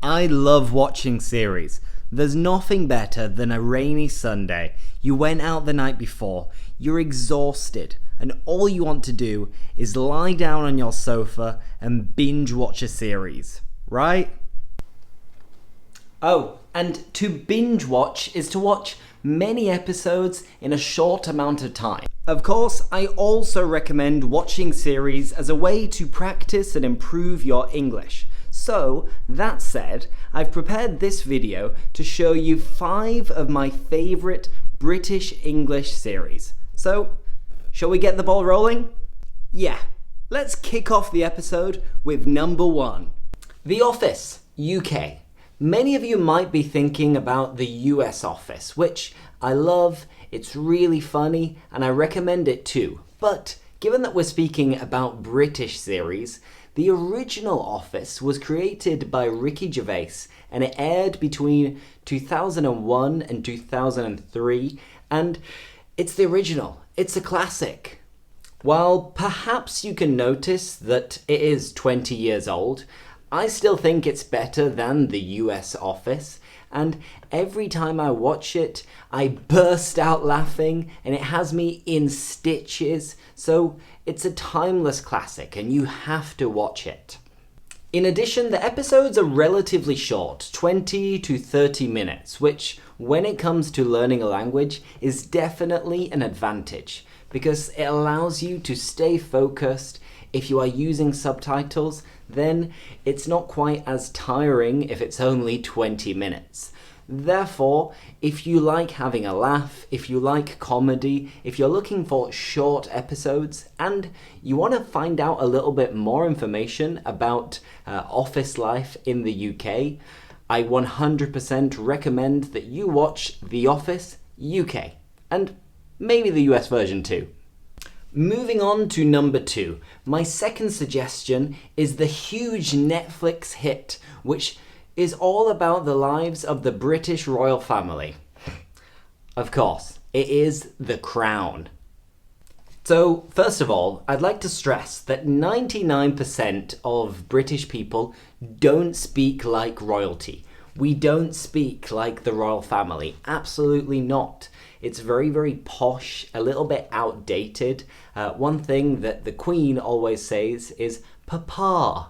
I love watching series. There's nothing better than a rainy Sunday. You went out the night before, you're exhausted, and all you want to do is lie down on your sofa and binge watch a series, right? Oh, and to binge watch is to watch many episodes in a short amount of time. Of course, I also recommend watching series as a way to practice and improve your English. So, that said, I've prepared this video to show you 5 of my favourite British English series. So, shall we get the ball rolling? Yeah, let's kick off the episode with number 1. The Office, UK. Many of you might be thinking about the US Office, which I love, it's really funny, and I recommend it too. But given that we're speaking about British series, the original Office was created by Ricky Gervais and it aired between 2001 and 2003, and it's the original, it's a classic. While perhaps you can notice that it is 20 years old, I still think it's better than the US Office, and every time I watch it, I burst out laughing and it has me in stitches, so it's a timeless classic and you have to watch it. In addition, the episodes are relatively short, 20 to 30 minutes, which, when it comes to learning a language, is definitely an advantage, because it allows you to stay focused. If you are using subtitles, then it's not quite as tiring if it's only 20 minutes. Therefore, if you like having a laugh, if you like comedy, if you're looking for short episodes, and you want to find out a little bit more information about office life in the UK, I 100% recommend that you watch The Office UK, and maybe the US version too. Moving on to number 2, my second suggestion is the huge Netflix hit, which is all about the lives of the British royal family. Of course, it is The Crown. So, first of all, I'd like to stress that 99% of British people don't speak like royalty. We don't speak like the royal family. Absolutely not. It's very, very posh, a little bit outdated. One thing that the Queen always says is Papa.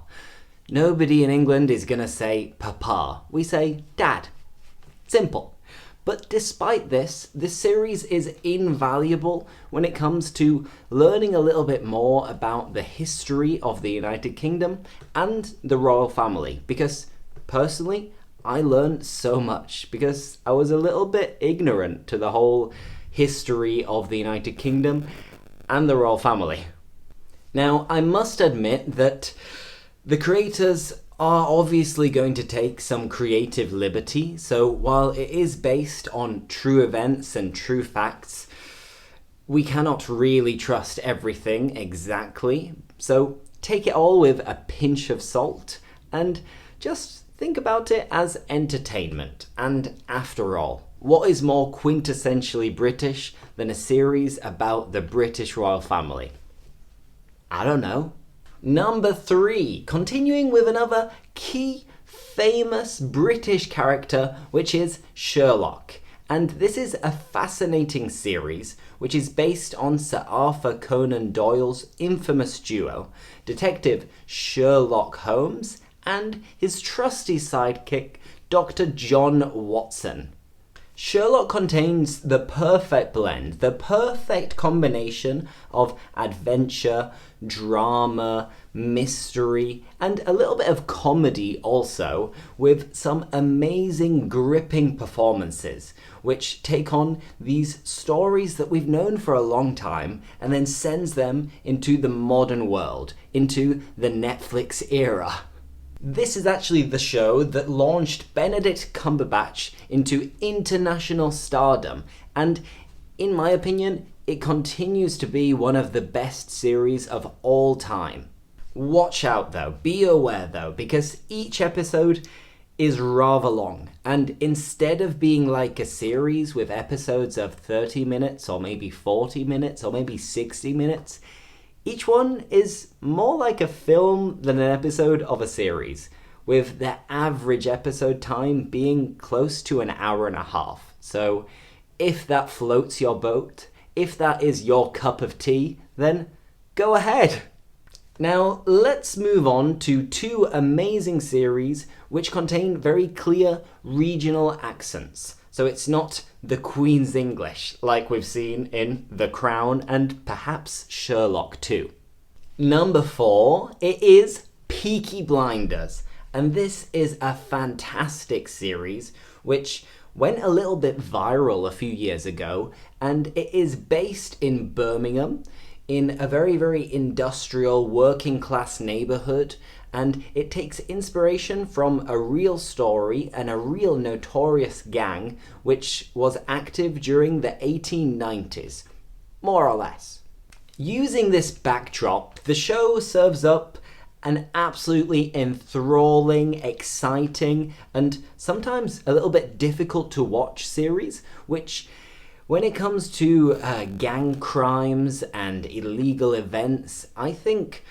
Nobody in England is going to say Papa. We say Dad. Simple. But despite this, this series is invaluable when it comes to learning a little bit more about the history of the United Kingdom and the royal family. Because personally, I learned so much because I was a little bit ignorant to the whole history of the United Kingdom and the royal family. Now, I must admit that the creators are obviously going to take some creative liberty, so while it is based on true events and true facts, we cannot really trust everything exactly. So take it all with a pinch of salt and just think about it as entertainment. And after all, what is more quintessentially British than a series about the British royal family? I don't know. Number 3, continuing with another key famous British character, which is Sherlock. And this is a fascinating series which is based on Sir Arthur Conan Doyle's infamous duo, Detective Sherlock Holmes and his trusty sidekick, Dr. John Watson. Sherlock contains the perfect blend, the perfect combination of adventure, drama, mystery, and a little bit of comedy also, with some amazing gripping performances, which take on these stories that we've known for a long time and then sends them into the modern world, into the Netflix era. This is actually the show that launched Benedict Cumberbatch into international stardom, and in my opinion, it continues to be one of the best series of all time. Watch out though, be aware though, because each episode is rather long, and instead of being like a series with episodes of 30 minutes or maybe 40 minutes or maybe 60 minutes, each one is more like a film than an episode of a series, with the average episode time being close to an hour and a half. So if that floats your boat, if that is your cup of tea, then go ahead. Now let's move on to two amazing series which contain very clear regional accents. So it's not the Queen's English like we've seen in The Crown and perhaps Sherlock too. Number 4, it is Peaky Blinders. And this is a fantastic series which went a little bit viral a few years ago, and it is based in Birmingham in a very, very industrial working class neighborhood, and it takes inspiration from a real story and a real notorious gang which was active during the 1890s, more or less. Using this backdrop, the show serves up an absolutely enthralling, exciting, and sometimes a little bit difficult to watch series, which, when it comes to gang crimes and illegal events, I think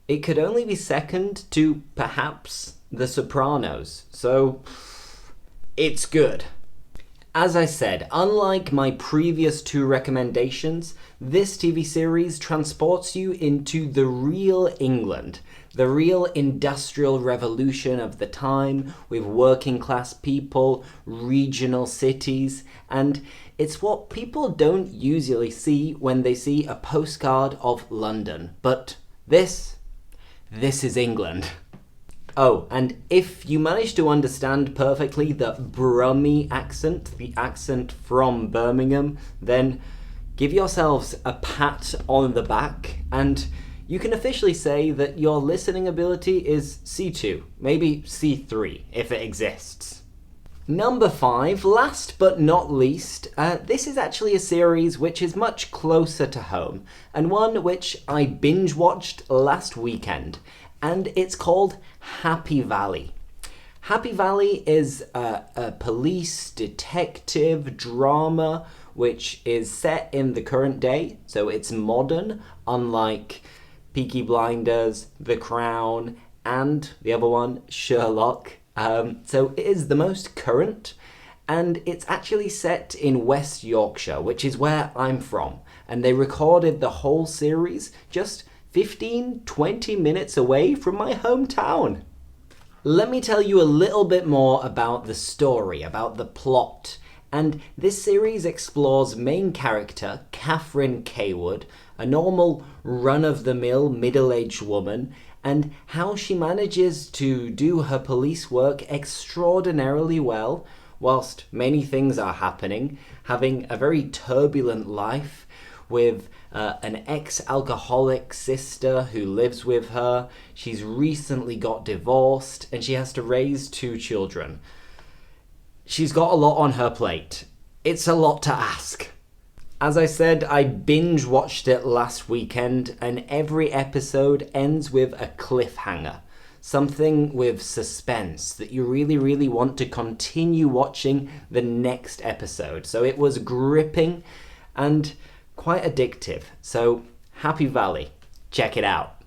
it could only be second to perhaps The Sopranos. So, it's good. As I said, unlike my previous two recommendations, this TV series transports you into the real England, the real industrial revolution of the time with working class people, regional cities, and it's what people don't usually see when they see a postcard of London. But this is England. Oh, and if you manage to understand perfectly the Brummie accent, the accent from Birmingham, then give yourselves a pat on the back, and you can officially say that your listening ability is C2, maybe C3 if it exists. Number 5, last but not least, this is actually a series which is much closer to home, and one which I binge-watched last weekend, and it's called Happy Valley. Happy Valley is a police detective drama which is set in the current day, so it's modern, unlike Peaky Blinders, The Crown, and the other one, Sherlock. So it is the most current, and it's actually set in West Yorkshire, which is where I'm from, and they recorded the whole series just 15-20 minutes away from my hometown. Let me tell you a little bit more about the story, about the plot. And this series explores main character Catherine Kaywood, a normal run-of-the-mill middle-aged woman, and how she manages to do her police work extraordinarily well, whilst many things are happening, having a very turbulent life with an ex-alcoholic sister who lives with her. She's recently got divorced and she has to raise 2 children. She's got a lot on her plate. It's a lot to ask. As I said, I binge watched it last weekend, and every episode ends with a cliffhanger. Something with suspense that you really, really want to continue watching the next episode. So it was gripping and quite addictive. So Happy Valley, check it out.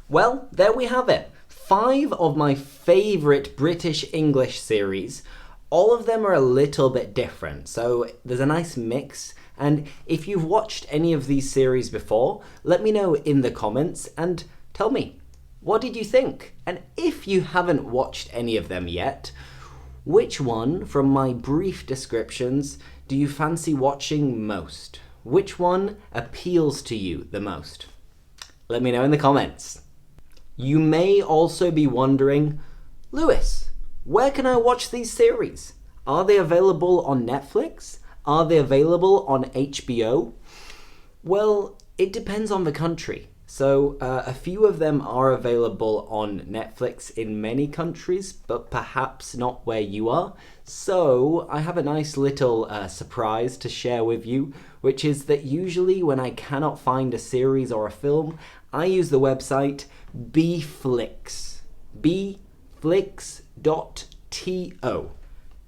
Well, there we have it. 5 of my favourite British English series. All of them are a little bit different, so there's a nice mix. And if you've watched any of these series before, let me know in the comments and tell me, what did you think? And if you haven't watched any of them yet, which one from my brief descriptions do you fancy watching most? Which one appeals to you the most? Let me know in the comments. You may also be wondering, Lewis, where can I watch these series? Are they available on Netflix? Are they available on HBO? Well, it depends on the country. So a few of them are available on Netflix in many countries, but perhaps not where you are. So I have a nice little surprise to share with you, which is that usually when I cannot find a series or a film, I use the website bflix, bflix.to.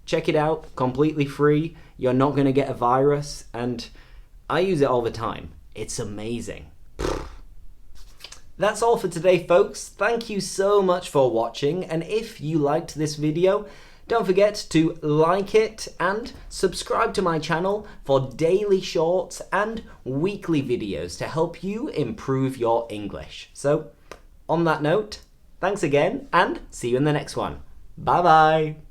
Check it out, completely free. You're not going to get a virus, and I use it all the time. It's amazing. That's all for today, folks. Thank you so much for watching, and if you liked this video, don't forget to like it and subscribe to my channel for daily shorts and weekly videos to help you improve your English. So, on that note, thanks again and see you in the next one. Bye bye!